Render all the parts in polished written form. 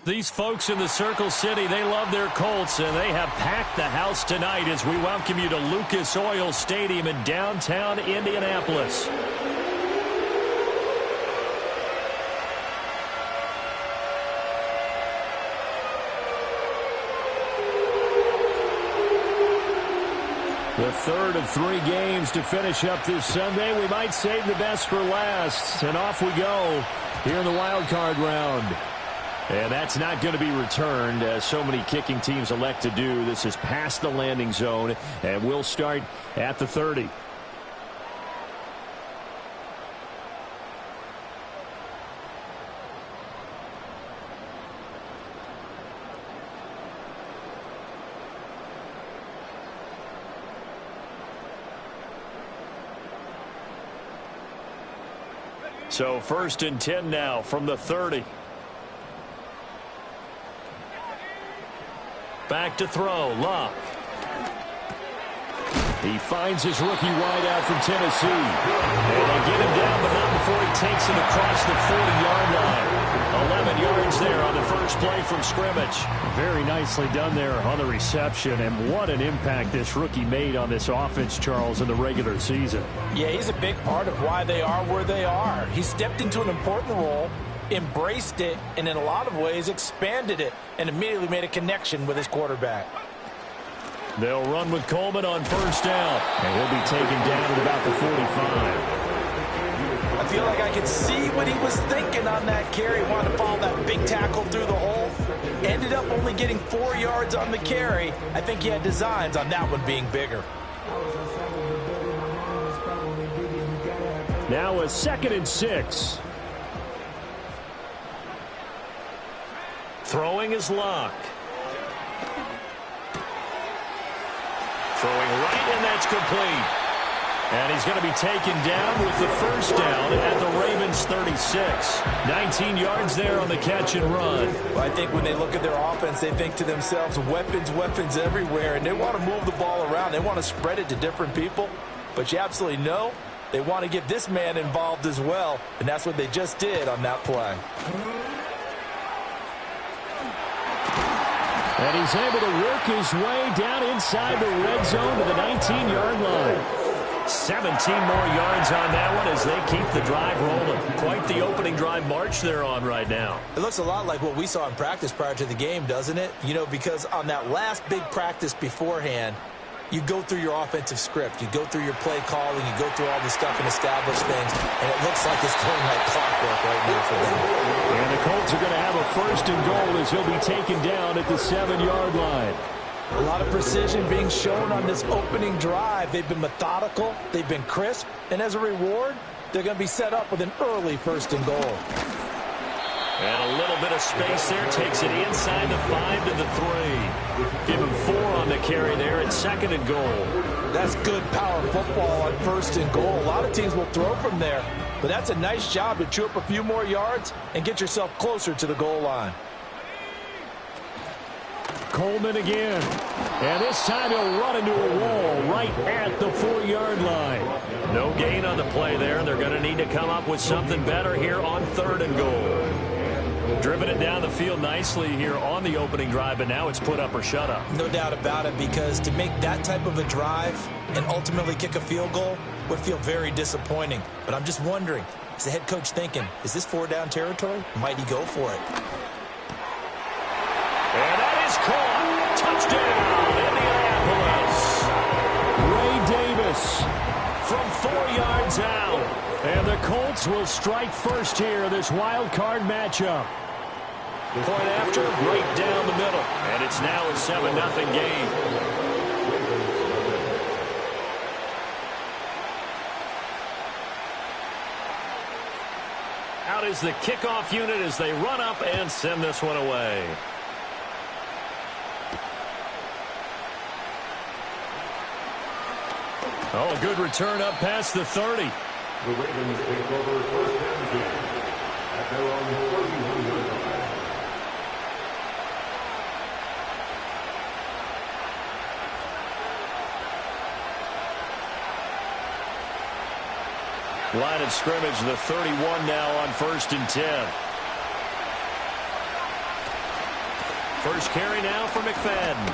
These folks in the Circle City, they love their Colts, and they have packed the house tonight as we welcome you to Lucas Oil Stadium in downtown Indianapolis. The third of 3 games to finish up this Sunday. We might save the best for last. And off we go here in the wild card round. And that's not going to be returned, as so many kicking teams elect to do. This is past the landing zone, and we'll start at the 30. So 1st and 10 now from the 30. Back to throw. Luck. He finds his rookie wideout from Tennessee. And they get him down, but not before he takes it across the 40-yard line. 11 yards there on the first play from scrimmage. Very nicely done there on the reception. And what an impact this rookie made on this offense, Charles, in the regular season. Yeah, he's a big part of why they are where they are. He stepped into an important role, embraced it, and in a lot of ways expanded it, and immediately made a connection with his quarterback. They'll run with Coleman on first down, and he'll be taken down at about the 45. I feel like I could see what he was thinking on that carry. Wanted to follow that big tackle through the hole. Ended up only getting 4 yards on the carry. I think he had designs on that one being bigger. Now a 2nd and 6. Throwing is Luck. Throwing right, and that's complete. And he's going to be taken down with the first down at the Ravens' 36. 19 yards there on the catch and run. Well, I think when they look at their offense, they think to themselves, weapons, weapons everywhere, and they want to move the ball around. They want to spread it to different people. But you absolutely know they want to get this man involved as well, and that's what they just did on that play. And he's able to work his way down inside the red zone to the 19-yard line. 17 more yards on that one as they keep the drive rolling. Quite the opening drive march they're on right now. It looks a lot like what we saw in practice prior to the game, doesn't it? You know, because on that last big practice beforehand, you go through your offensive script. You go through your play calling. You go through all the stuff and establish things. And it looks like it's going like clockwork right now for them. And the Colts are going to have a 1st and goal as he'll be taken down at the 7-yard line. A lot of precision being shown on this opening drive. They've been methodical. They've been crisp. And as a reward, they're going to be set up with an early 1st and goal. And a little bit of space there. Takes it inside the 5 to the 3. Give him 4 on the carry there at 2nd and goal. That's good power football on 1st and goal. A lot of teams will throw from there. But that's a nice job to chew up a few more yards and get yourself closer to the goal line. Coleman again. And this time he'll run into a wall right at the 4-yard line. No gain on the play there. They're going to need to come up with something better here on 3rd and goal. Driven it down the field nicely here on the opening drive, but now it's put up or shut up. No doubt about it, because to make that type of a drive and ultimately kick a field goal would feel very disappointing. But I'm just wondering, is the head coach thinking, is this 4-down territory? Might he go for it? And that is caught. Touchdown, Indianapolis. Ray Davis from 4 yards out. And the Colts will strike first here, this wild card matchup. Point after, right down the middle. And it's now a 7-0 game. Out is the kickoff unit as they run up and send this one away. Oh, a good return up past the 30. The Ravens take over 1st down game at their own 41-yard line. Line of scrimmage, the 31 now on 1st and 10. First carry now for McFadden.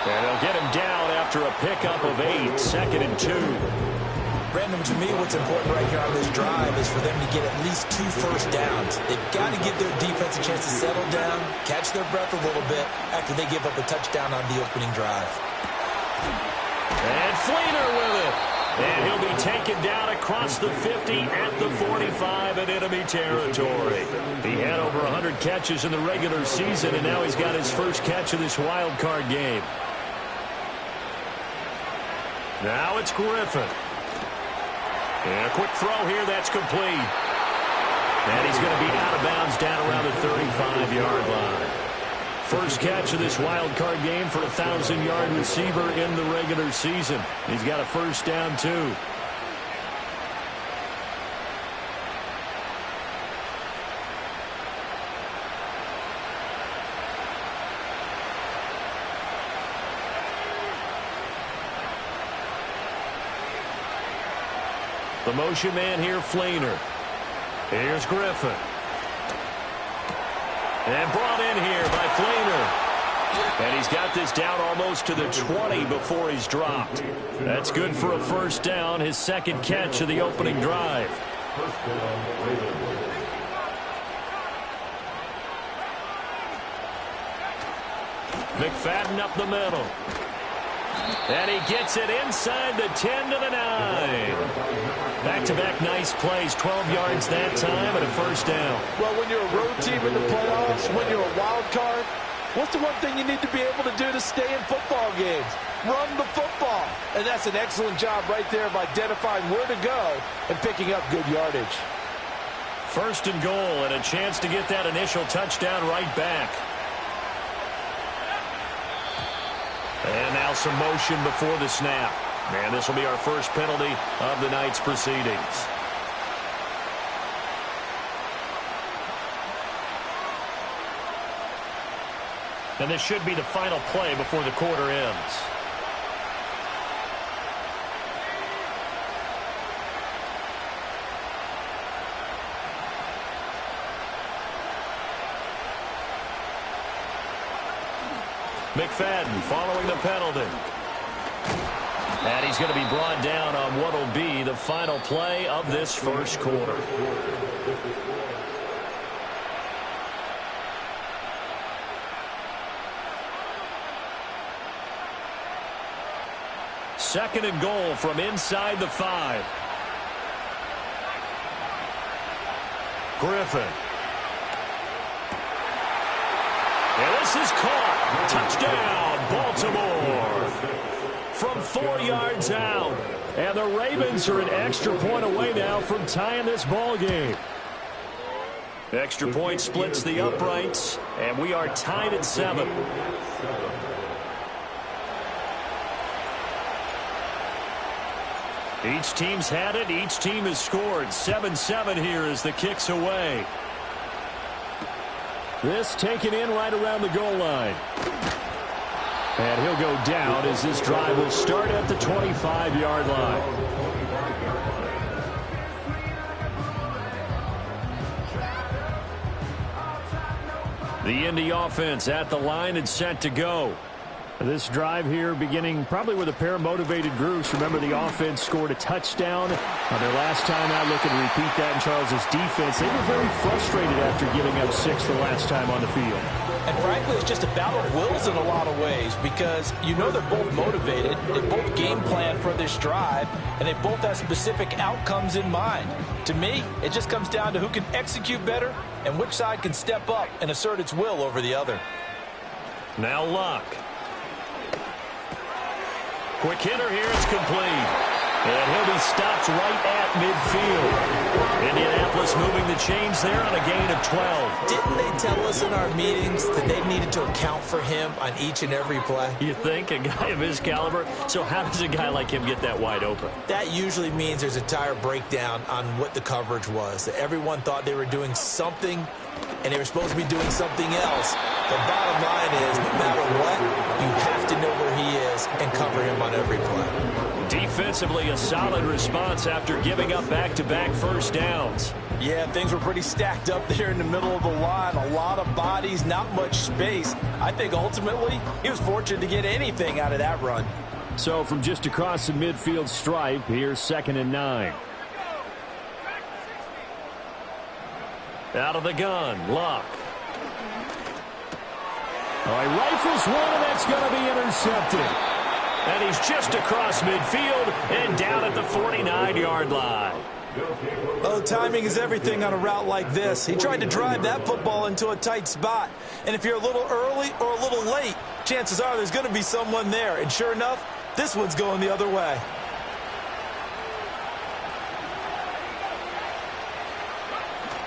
And they'll get him down after a pickup of 8, 2nd and 2. Brandon, to me, what's important right here on this drive is for them to get at least 2 first downs. They've got to give their defense a chance to settle down, catch their breath a little bit after they give up a touchdown on the opening drive. And Fleener with it. And he'll be taken down across the 50 at the 45 in enemy territory. He had over 100 catches in the regular season, and now he's got his first catch of this wild card game. Now it's Griffin. And a quick throw here, that's complete. And he's going to be out of bounds down around the 35-yard line. First catch of this wild card game for a 1,000-yard receiver in the regular season. He's got a first down, too. The motion man here, Fleener. Here's Griffin. And brought in here by Fleener. And he's got this down almost to the 20 before he's dropped. That's good for a first down, his second catch of the opening drive. McFadden up the middle. And he gets it inside the 10 to the 9. Back-to-back nice plays, 12 yards that time and a first down. Well, when you're a road team in the playoffs, when you're a wild card, what's the one thing you need to be able to do to stay in football games? Run the football. And that's an excellent job right there of identifying where to go and picking up good yardage. First and goal and a chance to get that initial touchdown right back. And now some motion before the snap. And this will be our first penalty of the night's proceedings. And this should be the final play before the quarter ends. McFadden following the penalty. And he's going to be brought down on what will be the final play of this first quarter. Second and goal from inside the 5. Griffin. And this is caught. Touchdown, Baltimore. From 4 yards out. And the Ravens are an extra point away now from tying this ball game. Extra point splits the uprights, and we are tied at 7. Each team's had it. Each team has scored. 7-7 here as the kick's away. This taken in right around the goal line. And he'll go down as this drive will start at the 25-yard line. The Indy offense at the line and set to go. This drive here beginning probably with a pair of motivated groups. Remember, the offense scored a touchdown on their last time out. Looking to repeat that in Charles's defense. They were very frustrated after giving up 6 the last time on the field. And frankly, it's just a battle of wills in a lot of ways because you know they're both motivated. They both game plan for this drive, and they both have specific outcomes in mind. To me, it just comes down to who can execute better and which side can step up and assert its will over the other. Now Luck. Quick hitter here, it's complete. And he'll be stopped right at midfield. Indianapolis moving the chains there on a gain of 12. Didn't they tell us in our meetings that they needed to account for him on each and every play? You think? A guy of his caliber? So how does a guy like him get that wide open? That usually means there's a tire breakdown on what the coverage was. That everyone thought they were doing something, and they were supposed to be doing something else. The bottom line is, no matter what, you have to know where he is and cover him on every play. Defensively, a solid response after giving up back-to-back first downs. Yeah, things were pretty stacked up there in the middle of the line. A lot of bodies, not much space. I think ultimately he was fortunate to get anything out of that run. So from just across the midfield stripe, here's 2nd and 9. Out of the gun, Luck. He rifles one, and that's going to be intercepted. And he's just across midfield and down at the 49-yard line. Oh, timing is everything on a route like this. He tried to drive that football into a tight spot. And if you're a little early or a little late, chances are there's going to be someone there. And sure enough, this one's going the other way.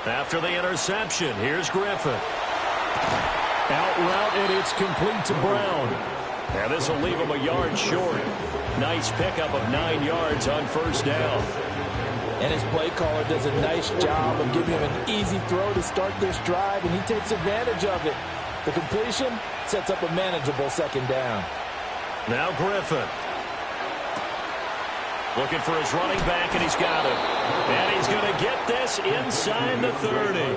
After the interception, here's Griffin. Out route, and it's complete to Brown. And this will leave him a yard short. Nice pickup of 9 yards on first down. And his play caller does a nice job of giving him an easy throw to start this drive, and he takes advantage of it. The completion sets up a manageable 2nd down. Now Griffin. Looking for his running back, and he's got it. And he's going to get this inside the 30.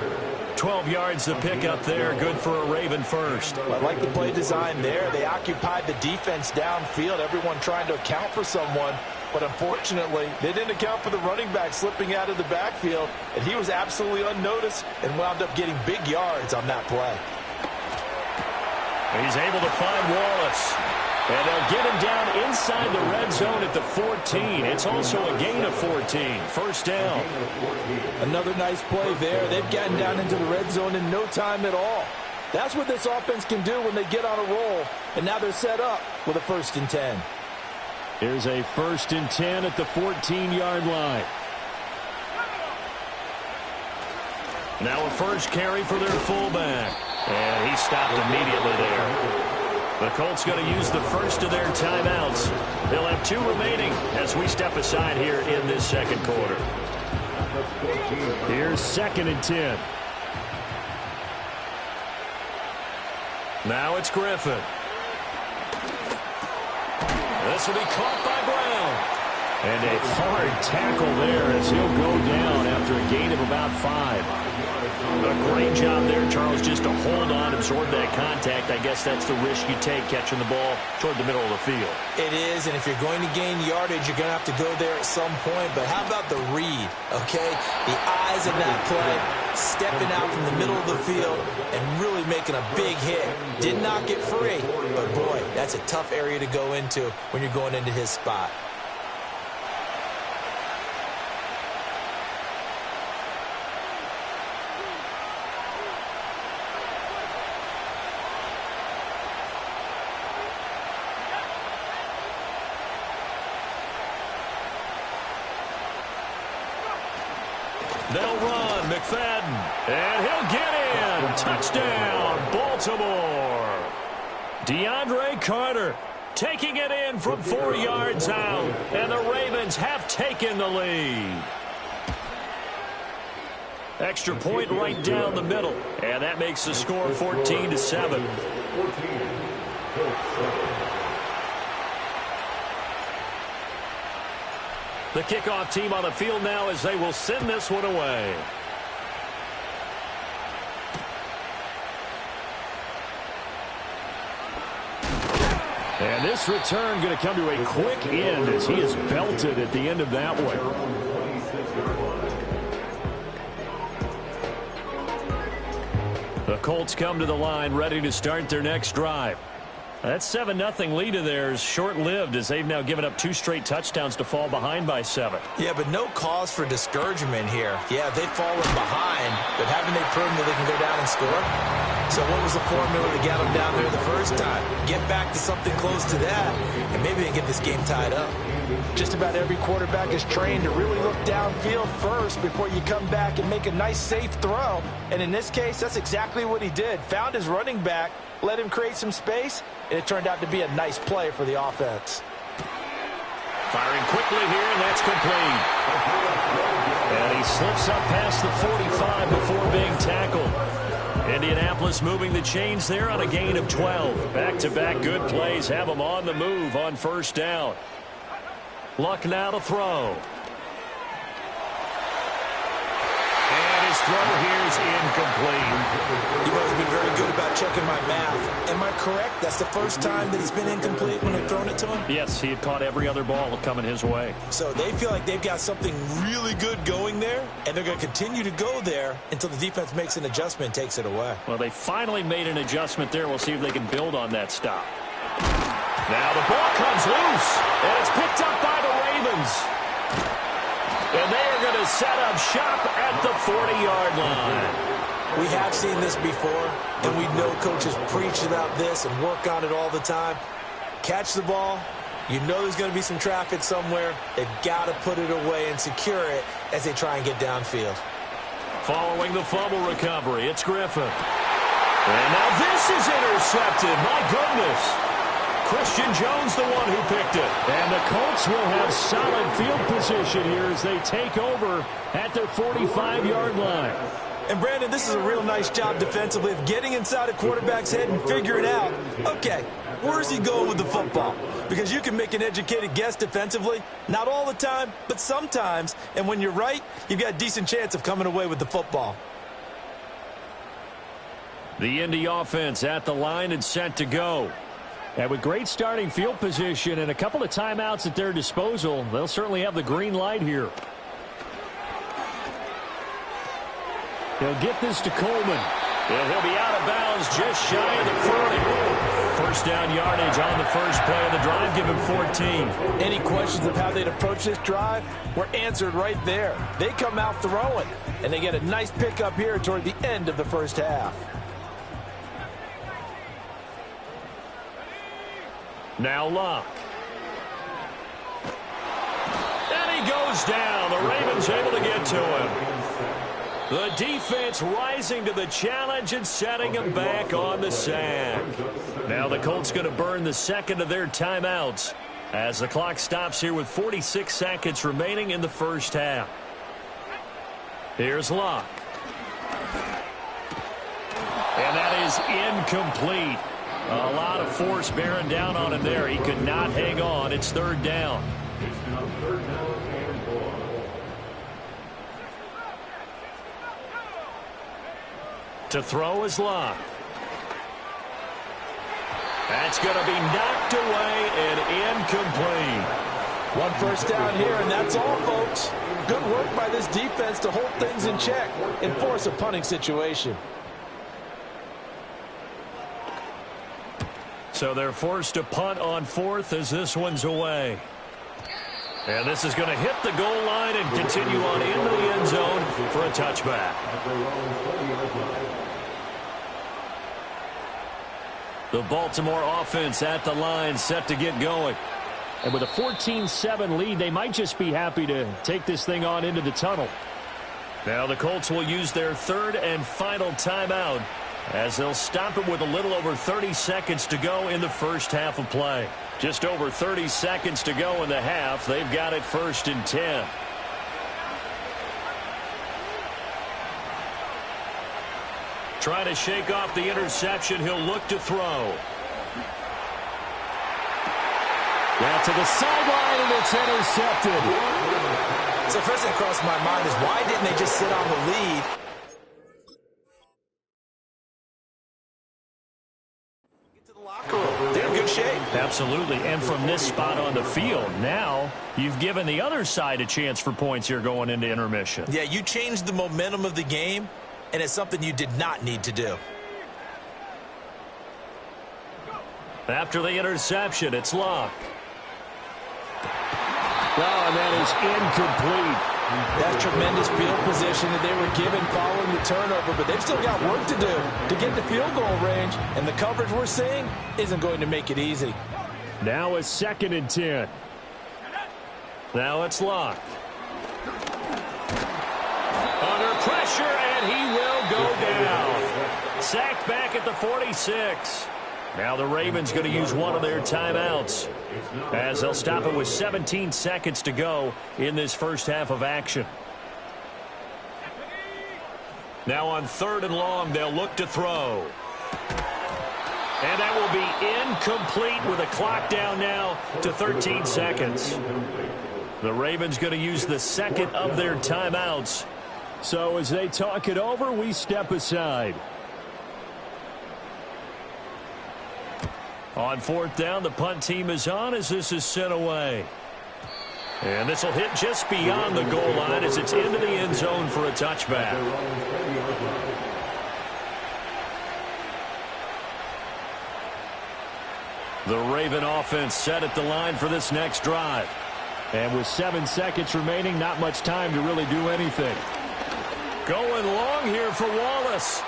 12 yards to pick up there. Good for a Raven first. I like the play design there. They occupied the defense downfield, everyone trying to account for someone. But unfortunately, they didn't account for the running back slipping out of the backfield. And he was absolutely unnoticed and wound up getting big yards on that play. He's able to find Wallace. And they'll get him down inside the red zone at the 14. It's also a gain of 14. First down. Another nice play there. They've gotten down into the red zone in no time at all. That's what this offense can do when they get on a roll. And now they're set up with a 1st and 10. Here's a 1st and 10 at the 14-yard line. Now a first carry for their fullback. And he stopped immediately there. The Colts going to use the first of their timeouts. They'll have 2 remaining as we step aside here in this 2nd quarter. Here's 2nd and 10. Now it's Griffin. This will be caught by Brown. And a hard tackle there as he'll go down after a gain of about 5. A great job there, Charles, just to hold on, absorb that contact. I guess that's the risk you take catching the ball toward the middle of the field. It is, and if you're going to gain yardage, you're going to have to go there at some point. But how about the read, okay? The eyes of that play, stepping out from the middle of the field and really making a big hit. Did not get free, but boy, that's a tough area to go into when you're going into his spot. They'll run, McFadden, and he'll get in. Touchdown, Baltimore. DeAndre Carter taking it in from 4 yards out, and the Ravens have taken the lead. Extra point right down the middle, and that makes the score 14-7. The kickoff team on the field now as they will send this one away. And this return going to come to a quick end as he is belted at the end of that one. The Colts come to the line ready to start their next drive. That 7-0 lead of theirs short-lived as they've now given up 2 straight touchdowns to fall behind by 7. Yeah, but no cause for discouragement here. Yeah, they've fallen behind, but haven't they proven that they can go down and score? So what was the formula to get them down there the first time? Get back to something close to that, and maybe they can get this game tied up. Just about every quarterback is trained to really look downfield first before you come back and make a nice, safe throw. And in this case, that's exactly what he did. Found his running back, let him create some space, and it turned out to be a nice play for the offense. Firing quickly here, and that's complete. And he slips up past the 45 before being tackled. Indianapolis moving the chains there on a gain of 12. Back-to-back good plays have them on the move on first down. Luck now to throw. And his throw here is incomplete. You've always been very good about checking my math. Am I correct? That's the first time that it's been incomplete when they've thrown it to him? Yes, he had caught every other ball coming his way. So they feel like they've got something really good going there, and they're going to continue to go there until the defense makes an adjustment and takes it away. Well, they finally made an adjustment there. We'll see if they can build on that stop. Now the ball comes loose, and it's picked up by the Ravens. And they are going to set up shop at the 40-yard line. We have seen this before, and we know coaches preach about this and work on it all the time. Catch the ball. You know there's going to be some traffic somewhere. They've got to put it away and secure it as they try and get downfield. Following the fumble recovery, it's Griffin. And now this is intercepted. My goodness. Christian Jones, the one who picked it. And the Colts will have solid field position here as they take over at their 45-yard line. And, Brandon, this is a real nice job defensively of getting inside a quarterback's head and figuring out, okay, where's he going with the football? Because you can make an educated guess defensively. Not all the time, but sometimes. And when you're right, you've got a decent chance of coming away with the football. The Indy offense at the line and set to go. And with great starting field position and a couple of timeouts at their disposal, they'll certainly have the green light here. He'll get this to Coleman. And he'll be out of bounds just shy of the 40. First down yardage on the first play of the drive, give him 14. Any questions of how they'd approach this drive were answered right there. They come out throwing, and they get a nice pickup here toward the end of the first half. Now Locke. And he goes down. The Ravens able to get to him. The defense rising to the challenge and setting him back on the sack. Now the Colts going to burn the second of their timeouts as the clock stops here with 46 seconds remaining in the first half. Here's Locke. And that is incomplete. A lot of force bearing down on him there. He could not hang on. It's third down. To throw is Locke. That's going to be knocked away and incomplete. One first down here, and that's all, folks. Good work by this defense to hold things in check and force a punting situation. So they're forced to punt on fourth as this one's away. And this is going to hit the goal line and continue on into the end zone for a touchback. The Baltimore offense at the line set to get going. And with a 14-7 lead, they might just be happy to take this thing on into the tunnel. Now the Colts will use their third and final timeout as they'll stop it with a little over 30 seconds to go in the first half of play. Just over 30 seconds to go in the half. They've got it 1st and 10. Trying to shake off the interception. He'll look to throw. Now to the sideline, and it's intercepted. So first thing crossed my mind is why didn't they just sit on the lead? They're in good shape. Absolutely. And from this spot on the field, now you've given the other side a chance for points here going into intermission. Yeah, you changed the momentum of the game, and it's something you did not need to do. After the interception, it's Locke. Oh, and that is incomplete. That's tremendous field position that they were given following the turnover, but they've still got work to do to get the field goal range, and the coverage we're seeing isn't going to make it easy. Now it's 2nd and 10. Now it's Locke. Under pressure, and he will go down. Sacked back at the 46. Now the Ravens going to use one of their timeouts as they'll stop it with 17 seconds to go in this first half of action. Now on 3rd and long, they'll look to throw. And that will be incomplete with a clock down now to 13 seconds. The Ravens going to use the second of their timeouts. So as they talk it over, we step aside. On fourth down, the punt team is on as this is sent away. And this will hit just beyond the goal line as it's into the end zone for a touchback. The Raven offense set at the line for this next drive. And with 7 seconds remaining, not much time to really do anything. Going long here for Wallace.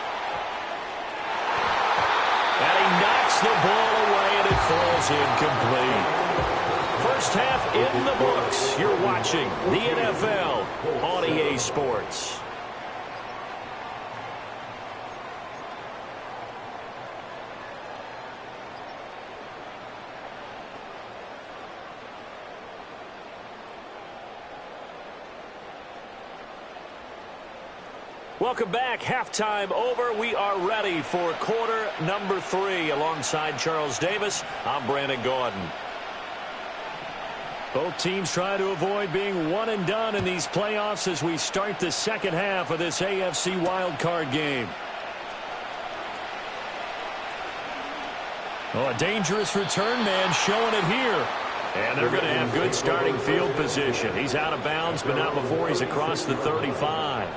And he knocks the ball away, and it falls incomplete. First half in the books. You're watching the NFL on EA Sports. Welcome back. Halftime over. We are ready for quarter number 3. Alongside Charles Davis, I'm Brandon Gaudin. Both teams try to avoid being one and done in these playoffs as we start the second half of this AFC wildcard game. Oh, a dangerous return man showing it here. And they're going to have good starting field position. He's out of bounds, but not before he's across the 35.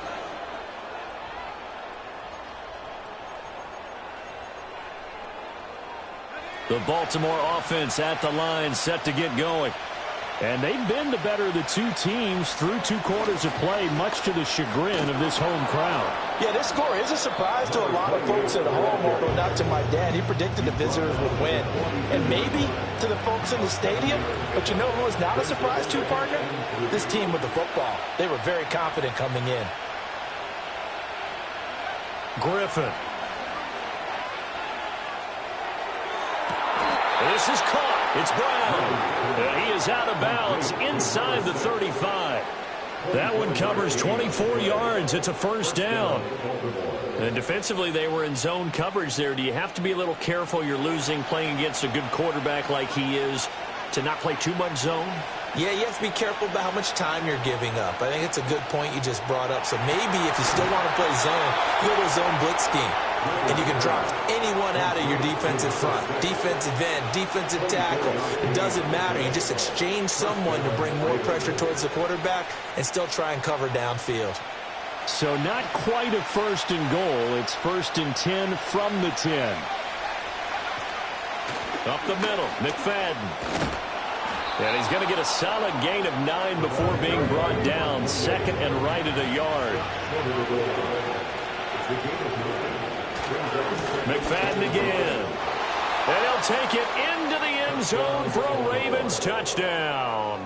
The Baltimore offense at the line, set to get going. And they've been the better of the two teams through 2 quarters of play, much to the chagrin of this home crowd. Yeah, this score is a surprise to a lot of folks at home, although not to my dad. He predicted the visitors would win. And maybe to the folks in the stadium. But you know who is not a surprise to, partner? This team with the football. They were very confident coming in. Griffin. This is caught. It's Brown. And he is out of bounds inside the 35. That one covers 24 yards. It's a first down. And defensively, they were in zone coverage there. Do you have to be a little careful? You're losing playing against a good quarterback like he is to not play too much zone? Yeah, you have to be careful about how much time you're giving up. I think it's a good point you just brought up. So maybe if you still want to play zone, you go to a zone blitz scheme. And you can drop anyone out of your defensive front. Defensive end, defensive tackle. It doesn't matter. You just exchange someone to bring more pressure towards the quarterback and still try and cover downfield. So not quite a first and goal. It's 1st and 10 from the 10. Up the middle, McFadden. And he's going to get a solid gain of 9 before being brought down. 2nd and right at a yard. McFadden again. And he'll take it into the end zone for a Ravens touchdown.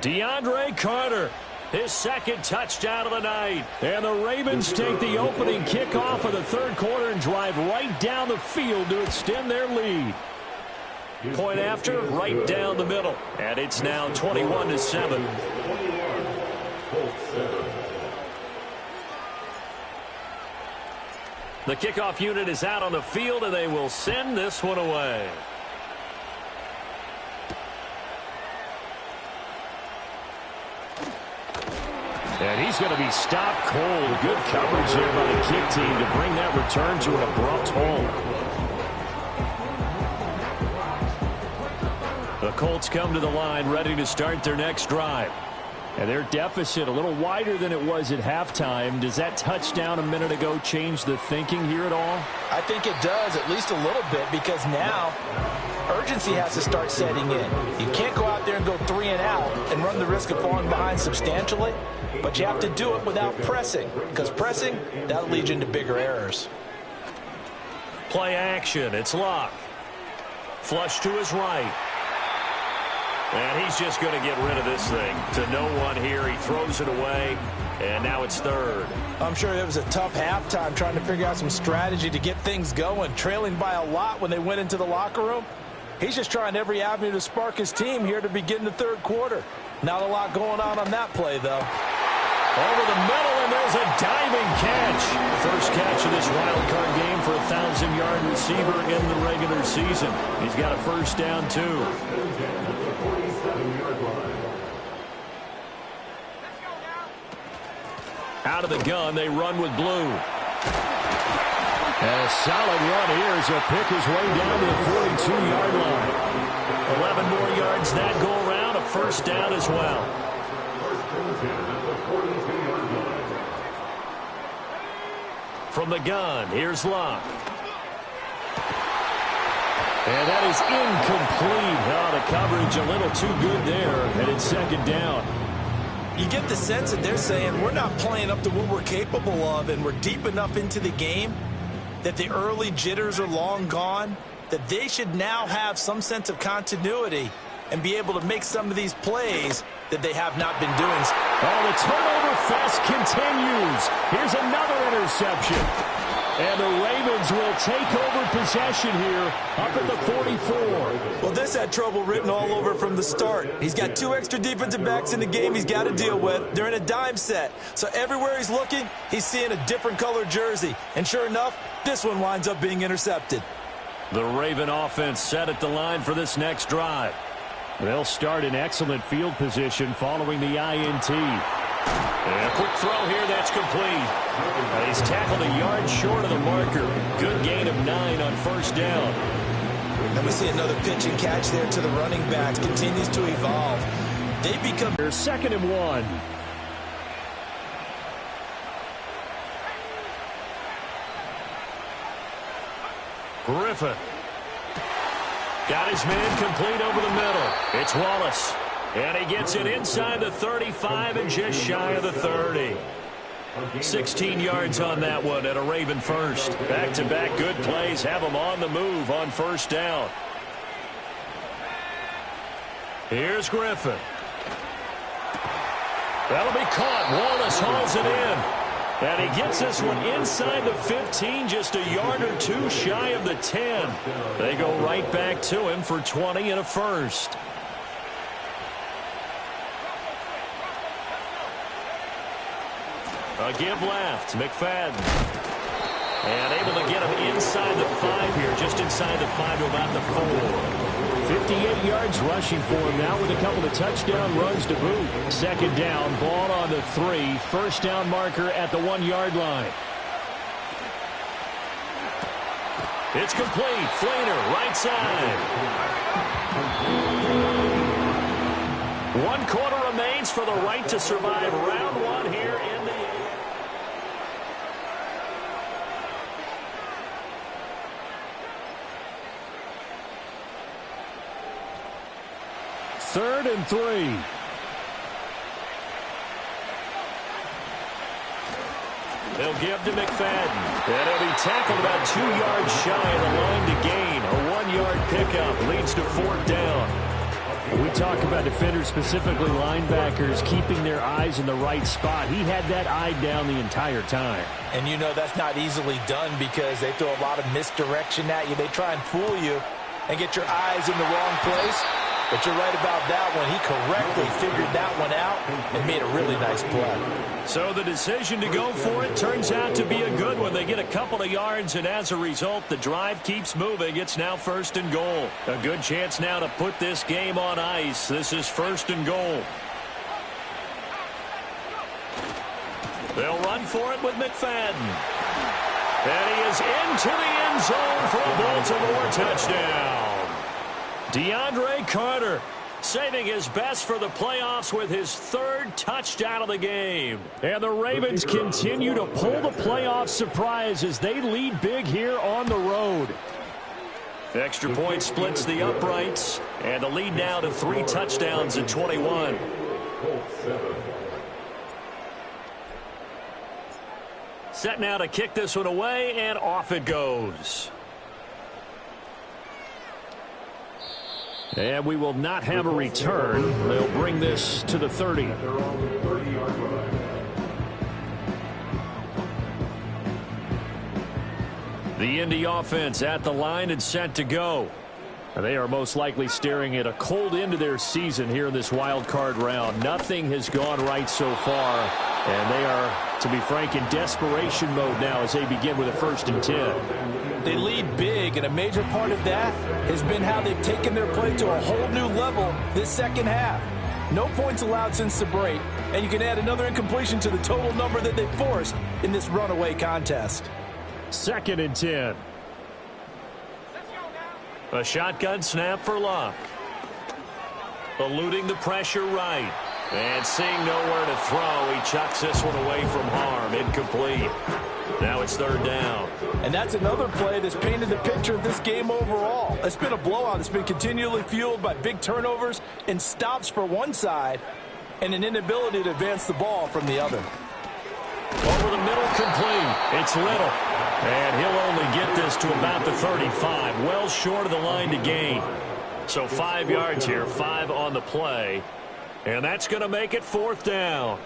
DeAndre Carter, his 2nd touchdown of the night. And the Ravens take the opening kickoff of the 3rd quarter and drive right down the field to extend their lead. Point after, right down the middle. And it's now 21-7. The kickoff unit is out on the field, and they will send this one away. And he's going to be stopped cold. Good coverage there by the kick team to bring that return to an abrupt halt. The Colts come to the line ready to start their next drive. And their deficit a little wider than it was at halftime. Does that touchdown a minute ago change the thinking here at all? I think it does, at least a little bit, because now urgency has to start setting in. You can't go out there and go 3 and out and run the risk of falling behind substantially, but you have to do it without pressing, because pressing, that'll lead you into bigger errors. Play action. It's Locke. Flush to his right. And he's just going to get rid of this thing to no one here. He throws it away, and now it's 3rd. I'm sure it was a tough halftime trying to figure out some strategy to get things going, trailing by a lot when they went into the locker room. He's just trying every avenue to spark his team here to begin the 3rd quarter. Not a lot going on that play, though. Over the middle, and there's a diving catch. First catch of this wild card game for a 1,000-yard receiver in the regular season. He's got a first down, too. Out of the gun, they run with blue. And a solid run here as he'll pick his way down to the 42-yard line. 11 more yards that go around, a first down as well. From the gun, here's Locke. And that is incomplete. Oh, the coverage a little too good there, and it's second down. You get the sense that they're saying we're not playing up to what we're capable of, and we're deep enough into the game that the early jitters are long gone, that they should now have some sense of continuity and be able to make some of these plays that they have not been doing. Oh, the turnover fest continues. Here's another interception. And the Ravens will take over possession here up at the 44. Well, this had trouble written all over from the start. He's got 2 extra defensive backs in the game he's got to deal with. They're in a dime set. So everywhere he's looking, he's seeing a different color jersey. And sure enough, this one winds up being intercepted. The Raven offense set at the line for this next drive. They'll start in excellent field position following the INT. And a quick throw here, that's complete. He's tackled a yard short of the marker. Good gain of 9 on first down. And we see another pitch and catch there to the running back. Continues to evolve. They become... They're 2nd and 1. Griffin. Got his man complete over the middle. It's Wallace. And he gets it inside the 35 and just shy of the 30. 16 yards on that one and a Raven first. Back-to-back good plays have them on the move on first down. Here's Griffin. That'll be caught. Wallace hauls it in. And he gets this one inside the 15, just a yard or 2 shy of the 10. They go right back to him for 20 and a first. A give left. McFadden. And able to get him inside the 5 here, just inside the 5 to about the 4. 58 yards rushing for him now with a couple of touchdown runs to boot. Second down, ball on the 3. First down marker at the 1-yard line. It's complete. Flainer, right side. 1 quarter remains for the right to survive round 1 here in the... Third and 3. They'll give to McFadden. And he'll be tackled about 2 yards shy of the line to gain. A 1-yard pickup leads to 4th down. We talk about defenders, specifically linebackers, keeping their eyes in the right spot. He had that eye down the entire time. And you know that's not easily done because they throw a lot of misdirection at you. They try and fool you and get your eyes in the wrong place. But you're right about that one. He correctly figured that one out and made a really nice play. So the decision to go for it turns out to be a good one. They get a couple of yards, and as a result, the drive keeps moving. It's now 1st and goal. A good chance now to put this game on ice. This is 1st and goal. They'll run for it with McFadden. And he is into the end zone for a Baltimore touchdown. DeAndre Carter saving his best for the playoffs with his 3rd touchdown of the game. And the Ravens continue to pull the playoff surprise as they lead big here on the road. Extra point splits the uprights, and the lead now to 3 touchdowns at 21. Set now to kick this one away, and off it goes. And we will not have a return. They'll bring this to the 30. The Indy offense at the line and set to go. They are most likely staring at a cold end to their season here in this wild card round. Nothing has gone right so far. And they are, to be frank, in desperation mode now as they begin with a 1st and 10. They lead big, and a major part of that has been how they've taken their play to a whole new level this second half. No points allowed since the break, and you can add another incompletion to the total number that they forced in this runaway contest. 2nd and 10. A shotgun snap for Locke. Eluding the pressure right. And seeing nowhere to throw, he chucks this one away from harm. Incomplete. Now it's 3rd down. And that's another play that's painted the picture of this game overall. It's been a blowout. It's been continually fueled by big turnovers and stops for one side and an inability to advance the ball from the other. Over the middle, complete. It's Little. And he'll only get this to about the 35. Well short of the line to gain. So 5 yards here, 5 on the play. And that's going to make it 4th down.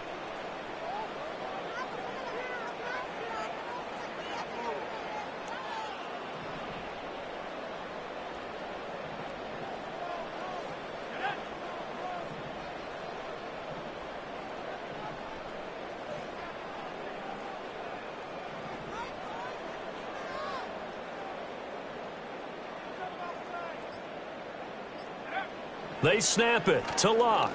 They snap it to Locke.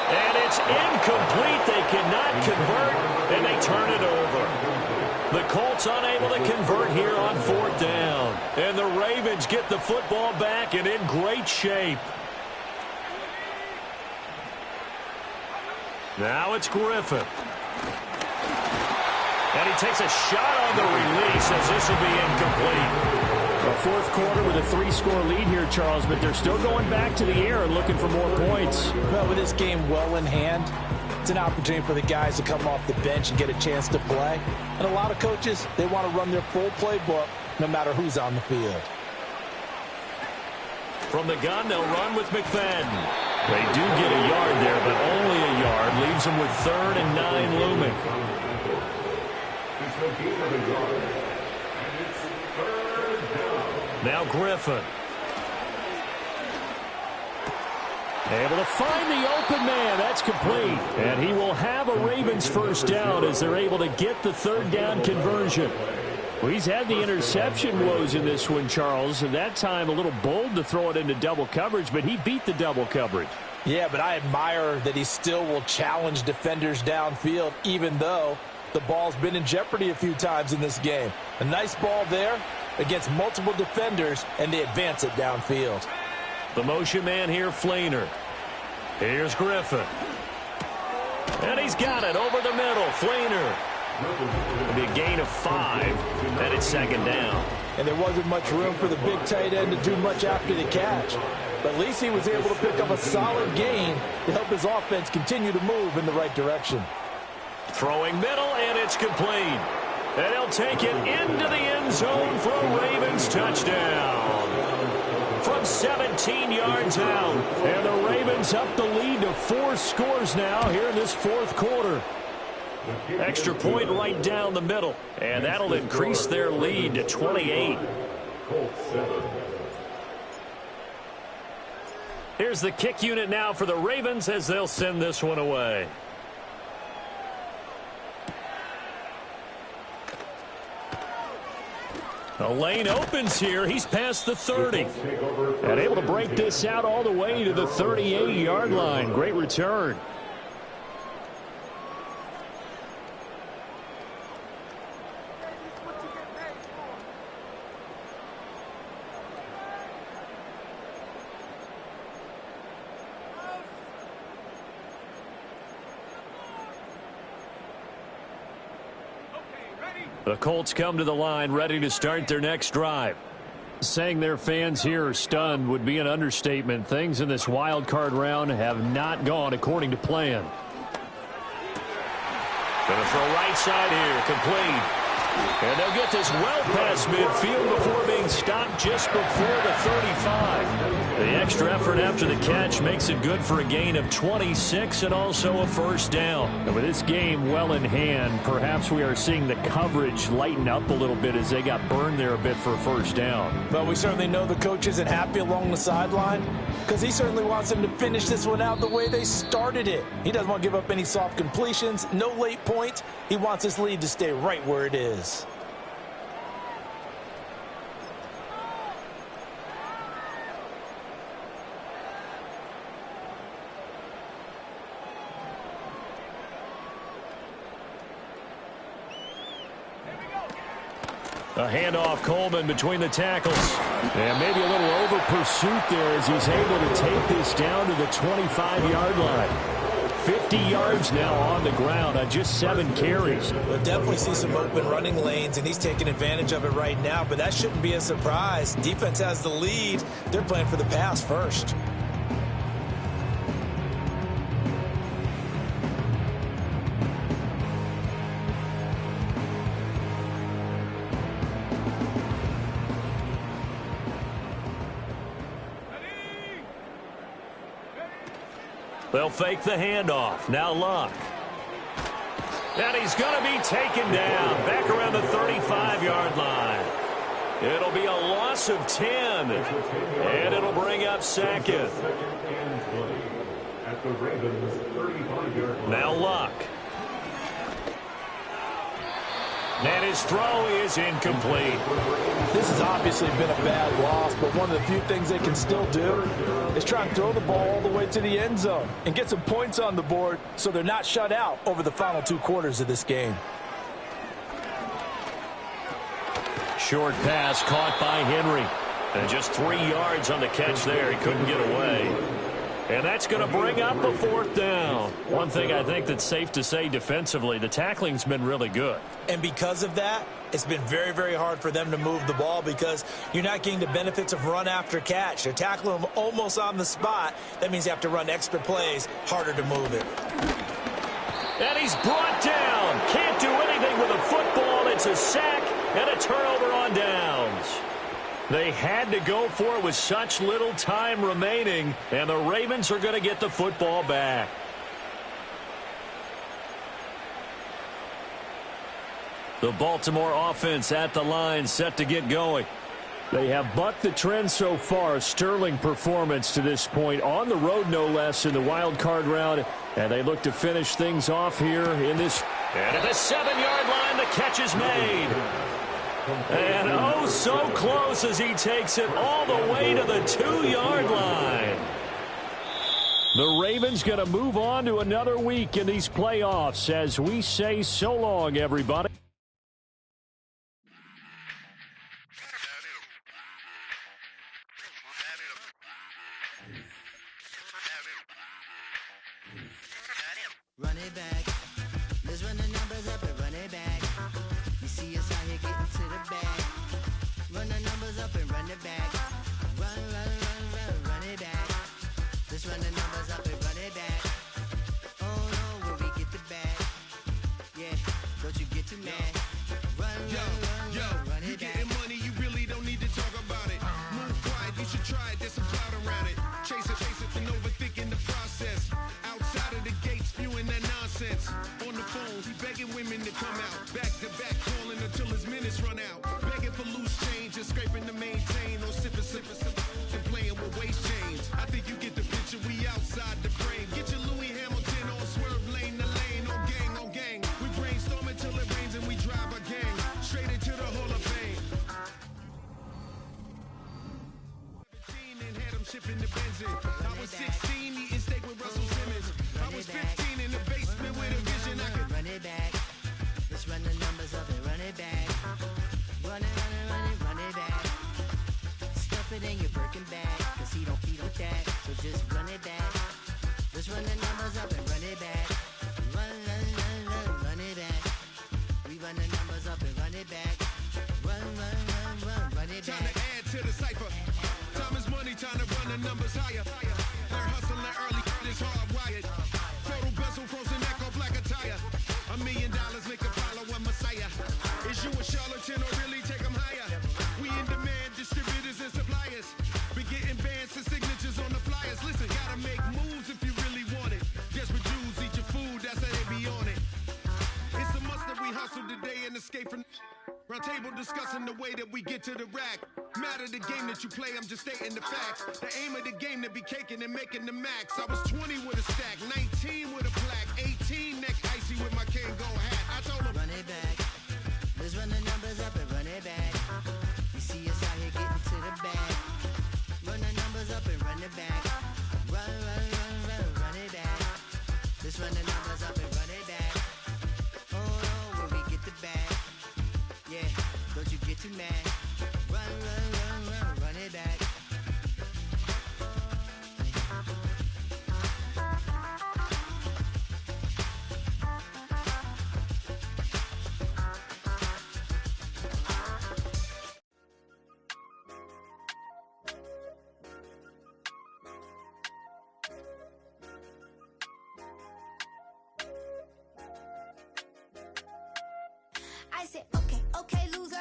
And it's incomplete. They cannot convert, and they turn it over. The Colts unable to convert here on 4th down. And the Ravens get the football back and in great shape. Now it's Griffin. And he takes a shot on the release as this will be incomplete. A 4th quarter with a 3-score lead here, Charles, but they're still going back to the air and looking for more points. Well, with this game well in hand, it's an opportunity for the guys to come off the bench and get a chance to play. And a lot of coaches, they want to run their full playbook no matter who's on the field. From the gun, they'll run with McFadden. They do get a yard there, but only a yard. Leaves them with 3rd and 9 looming. Now Griffin. Able to find the open man. That's complete. And he will have a Ravens 1st down as they're able to get the 3rd down conversion. Well, he's had the interception woes in this one, Charles, and that time a little bold to throw it into double coverage, but he beat the double coverage. Yeah, but I admire that he still will challenge defenders downfield, even though the ball's been in jeopardy a few times in this game. A nice ball there against multiple defenders, and they advance it downfield. The motion man here, Flainer. Here's Griffin. And he's got it over the middle. Flainer. It'll be a gain of 5, and it's 2nd down. And there wasn't much room for the big tight end to do much after the catch. But at least he was able to pick up a solid gain to help his offense continue to move in the right direction. Throwing middle, and it's complete. And he'll take it into the end zone for a Ravens touchdown. From 17 yards out. And the Ravens up the lead to 4 scores now here in this 4th quarter. Extra point right down the middle. And that'll increase their lead to 28. Here's the kick unit now for the Ravens as they'll send this one away. The lane opens here. He's past the 30. And able to break this out all the way to the 38-yard line. Great return. The Colts come to the line ready to start their next drive. Saying their fans here are stunned would be an understatement. Things in this wild card round have not gone according to plan. Going to throw right side here, complete. And they'll get this well past midfield before being stopped just before the 35. The extra effort after the catch makes it good for a gain of 26 and also a 1st down. And with this game well in hand, perhaps we are seeing the coverage lighten up a little bit as they got burned there a bit for a 1st down. But we certainly know the coach isn't happy along the sideline. because he certainly wants them to finish this one out the way they started it. He doesn't want to give up any soft completions, no late points. He wants his lead to stay right where it is. A handoff, Coleman between the tackles. And maybe a little over pursuit there as he's able to take this down to the 25-yard line. 50 yards now on the ground on just 7 carries. We'll definitely see some open running lanes, and he's taking advantage of it right now, but that shouldn't be a surprise. Defense has the lead. They're playing for the pass first. They'll fake the handoff. Now Luck. And he's going to be taken down back around the 35-yard line. It'll be a loss of 10. And it'll bring up second. Now Luck. And his throw is incomplete. This has obviously been a bad loss, but one of the few things they can still do is try and throw the ball all the way to the end zone and get some points on the board so they're not shut out over the final 2 quarters of this game. Short pass caught by Henry. And just 3 yards on the catch there. He couldn't get away. And that's going to bring up a 4th down. One thing I think that's safe to say defensively, the tackling's been really good. And because of that, it's been very, very hard for them to move the ball because you're not getting the benefits of run after catch. They're tackling them almost on the spot. That means you have to run extra plays, harder to move it. And he's brought down. Can't do anything with a football. It's a sack and a turnover on downs. They had to go for it with such little time remaining, and the Ravens are going to get the football back. The Baltimore offense at the line, set to get going. They have bucked the trend so far. Sterling performance to this point, on the road no less, in the wild card round, and they look to finish things off here in this. And at the 7-yard line, the catch is made. And oh, so close as he takes it all the way to the 2-yard line. The Ravens going to move on to another week in these playoffs as we say so long, everybody. Run it back. Let's run the numbers up and run it back. You see us out here getting to the bag. Run the numbers up and run it back. Run, run, run, run, run it back. Let's run the numbers up and run it back. Oh no, when we get the bag. Yeah, don't you get too mad. Run, run it back. You getting money, you really don't need to talk about it. Move quiet, you should try it, there's some clout around it. Chase it, and overthinking the process. Outside of the gate, spewing that nonsense. On the phone, he begging women to come out. Back to back, calling until his minutes run out. Begging for loose change and scraping to maintain. Or sipping, and playing with waist chains. I think you get the picture, we outside the frame. Get your Louis Hamilton on swerve lane to lane. On gang. We brainstorm until it rains and we drive our gang straight into the Hall of Fame. And had him shipping the benzine. I was 16, eating steak with Russell Simmons. I was 15 in the basement with a vision. I could run it back. Let's run the numbers up and run it back. round table discussing the way that we get to the rack. Matter the game that you play, I'm just stating the facts. The aim of the game to be caking and making the max. I was 20 with a stack, 19 with a plaque, 18 neck icy with my Kango hat. I told him, run it back. Let's run the numbers up and run it back. You see us out here getting to the bag. Run the numbers up and run it back. Run it back. Let's run the numbers up and run it back. Oh, when we get the bag. Yeah, don't you get too mad. Run it back. I said, okay, loser.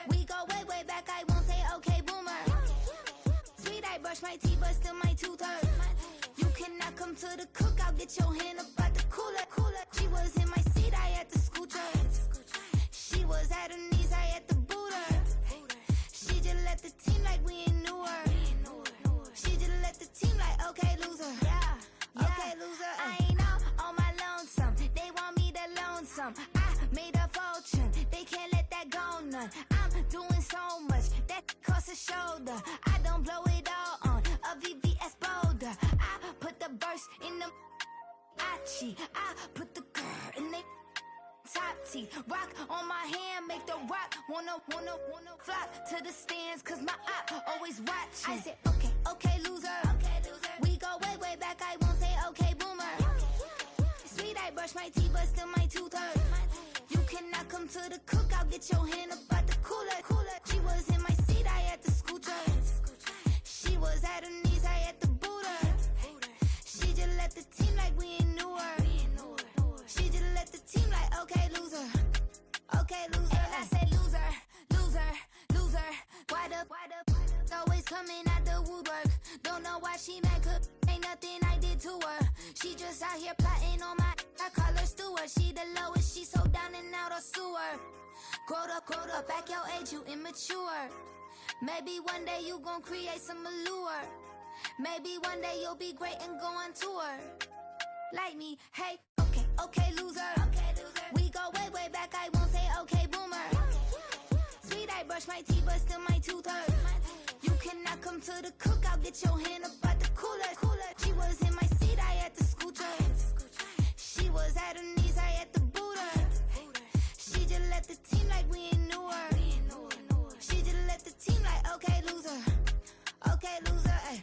We go way back, I won't say okay, boomer. Sweet, I brush my teeth, but still my tooth hurt. You cannot come to the cookout, get your hand up out the cooler. She was in my seat, I had to scoot her. She was at her knees, I had to boot her. She just let the team like we ain't knew her. She just let the team like, okay, loser. Okay, loser. I ain't out on my lonesome. They want me to loan some. I made a fortune. They can't let that go none. I'm doing so much that costs a shoulder. I don't blow it all on a VVS boulder. I put the verse in the Achi. I put the girl in the top T. Rock on my hand, make the rock wanna flock to the stands, cause my eye always watching. I said, okay, loser. We go way back, I won't say okay, boomer. Sweet, I brush my teeth, but still my tooth hurt. You cannot come to the cookout, get your hand up out the cooler. She was in my seat, I had to scoot her. She was at her knees, I had to boot her. She just let the team like we ain't knew her. She just let the team like, okay, loser. And I said, loser. Why the always coming out the woodwork? Don't know why she mad, cause ain't nothing I did to her. She just out here plotting on my, I call her steward. She the lowest, she so down and out of sewer. Growed up, back your age, you immature. Maybe one day you gon' create some allure. Maybe one day you'll be great and go on tour. Like me, hey, okay, loser. We go way back, I won't say okay, boomer. Sweet, I brush my teeth, but still my tooth hurt. You cannot come to the cookout, get your hand up out the cooler. She was in my seat, I had to scoot her. She was at her knees, I had to boot her. She just let the team like we ain't knew her. She just let the team like, okay, loser. Ay.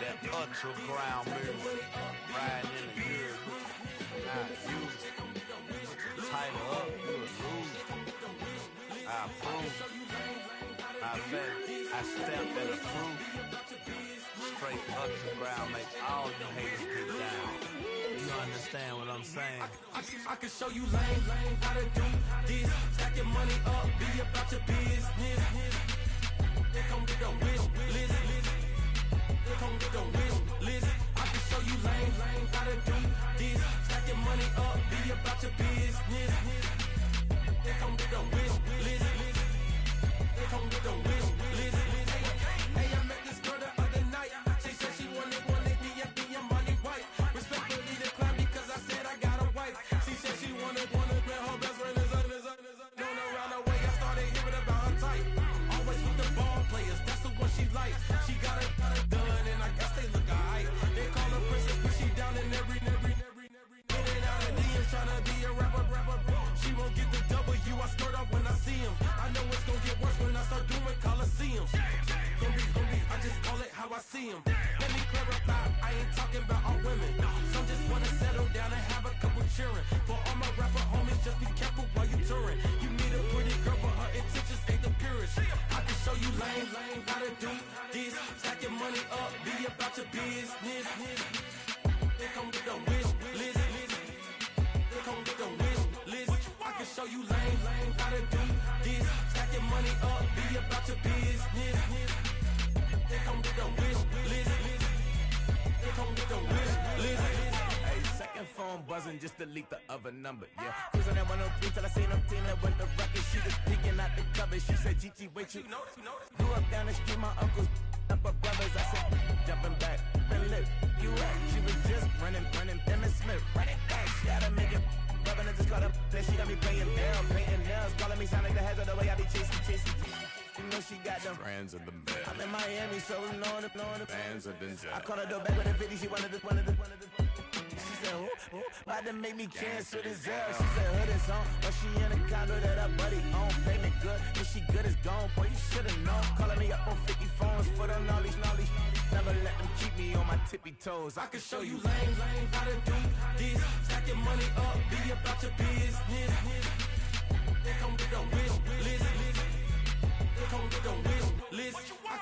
That ultra ground music, riding in the good, not used. Tighten up, you a loser. I approve. I bet I step at a proof. Straight ultra ground make all you haters get down. You understand what I'm saying? I can show you lame how to do this. Stack your money up, be about your business. They come with a wish list. They come with a wish list. I can show you lame how to do this. Stack your money up, be about your business. They come with a wish list. They come with a wish list. Hey, I met this girl the other night. She said she wanted me and be a money white. Respectfully declined because I said I got a wife. She said she wanted man, her best friend is known around the way. I started hearing about her type. Always with the ball players, that's the one she likes. She got it done, and I guess they look alright. They call her princess, but she down in every. In and out of DMs, tryna be a rapper. She won't get the W, I skirt off when I see him. I know it's gonna get worse when I start doing Coliseums. Gonna be, I just call it how I see him. Let me clarify, I ain't talking about all women. Some just wanna settle down and have a couple cheering. For all my rapper homies, just be careful while you touring. You need a pretty girl, but her intent money up, be about your business. They come with the wish list. They come with the wish list. I can show you lame how to do this. Stack your money up, be about your business. They come with the wish list. They come with the wish list. Hey, second phone buzzing, just delete the other number, yeah. Cruising at 103 till I seen them team that went the rocket. She was peeking out the cover. She said, Gigi, wait, you know. Grew up down the street, my uncles up her brothers. I said, jumping back, been lit. You at? She was just running. Emmett Smith, running back. She gotta make it. Rubbing it, just caught up. Then she got me playing down, painting nails. Calling me sound like the heads of the way I be chasing. You know she got them brands in the bed. I'm in Miami, so knowing the fans have been jacked. I called her door back with a 50. She wanted the. She said, who? About to make me cancel this L. She said, hood is on, but she in a condo that her buddy own. Payment good, if she good is gone. Boy, you should've known. Calling me up on 50 phones, foot on knowledge. Never let them keep me on my tippy toes. I can show you lame how to do this. Stack your money up, be about your business. They come with the wish list. They come with the wish